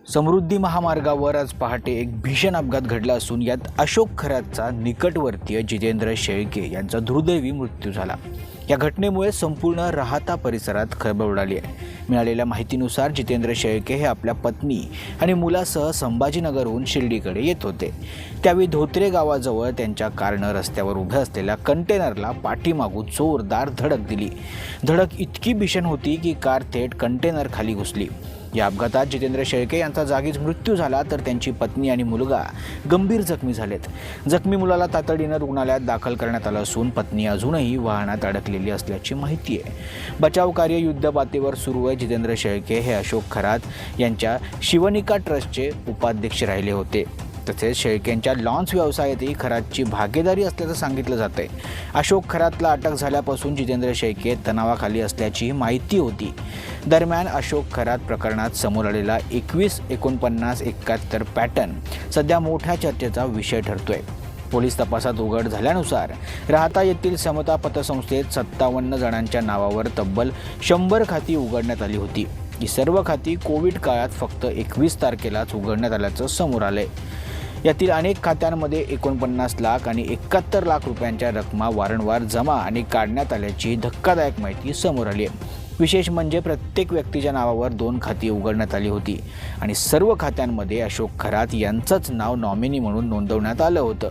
समृद्धी महामार्गावर आज पहाटे एक भीषण अपघात घडला असून यात अशोक खरातचा निकटवर्तीय जितेंद्र शेळके यांचा दुर्दैवी मृत्यू झाला। या घटनेमुळे संपूर्ण राहाता परिसरात खळबळ उडाली आहे। मिळालेल्या माहितीनुसार जितेंद्र शेळके हे आपल्या पत्नी आणि मुलासह संभाजीनगरहून शिर्डीकडे येत होते। त्यावेळी धोत्रे गावाजवळ त्यांच्या कारनं रस्त्यावर उभ्या असलेल्या कंटेनरला पाठीमागून जोरदार धडक दिली। धडक इतकी भीषण होती की कार थेट कंटेनर खाली घुसली। या अपघातात जितेंद्र शेळके यांचा जागीच मृत्यू झाला, तर त्यांची पत्नी आणि मुलगा गंभीर जखमी झालेत। जखमी मुलाला तातडीनं रुग्णालयात दाखल करण्यात आलं असून पत्नी अजूनही वाहनात अडकलेली असल्याची माहिती आहे। बचाव कार्य युद्धपातळीवर सुरू आहे। जितेंद्र शेळके हे अशोक खरात यांच्या शिवनिका ट्रस्टचे उपाध्यक्ष राहिले होते। तसेच शेळकेंच्या लॉन्स व्यवसायातही खरातची भागीदारी असल्याचं सांगितलं जातंय। अशोक खरातला अटक झाल्यापासून जितेंद्र शेळके तणावाखाली असल्याची माहिती होती। दरम्यान अशोक खरात प्रकरणात समोर आलेला 21-49-71 पॅटर्न सध्या मोठ्या चर्चेचा विषय ठरतोय। पोलीस तपासात उघड झाल्यानुसार राहाता येथील समता पतसंस्थेत 57 जणांच्या नावावर तब्बल 100 खाती उघडण्यात आली होती। ही सर्व खाती कोविड काळात फक्त 21 तारखेलाच उघडण्यात आल्याचं समोर आलंय। यातील अनेक खात्यांमध्ये 49 लाख आणि 71 लाख रुपयांच्या रकमा वारंवार जमा आणि काढण्यात आल्याची धक्कादायक माहिती समोर आली आहे। विशेष म्हणजे प्रत्येक व्यक्तीच्या नावावर 2 खाती उघडण्यात आली होती आणि सर्व खात्यांमध्ये अशोक खरात यांचंच नाव नॉमिनी म्हणून नोंदवण्यात आलं होतं।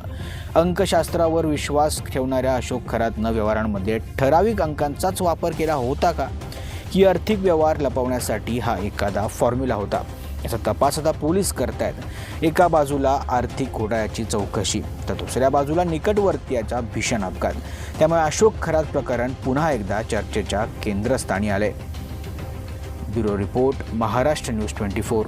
अंकशास्त्रावर विश्वास ठेवणाऱ्या अशोक खरातनं व्यवहारांमध्ये ठराविक अंकांचाच वापर केला होता का, की आर्थिक व्यवहार लपवण्यासाठी हा एखादा फॉर्म्युला होता, याचा तपास आता पोलीस करतायत। एका बाजूला आर्थिक घोटाळ्याची चौकशी, तर दुसऱ्या बाजूला निकटवर्तीयाचा भीषण अपघात। त्यामुळे अशोक खरात प्रकरण पुन्हा एकदा चर्चेच्या केंद्रस्थानी आले। Bureau report, Maharashtra news 24।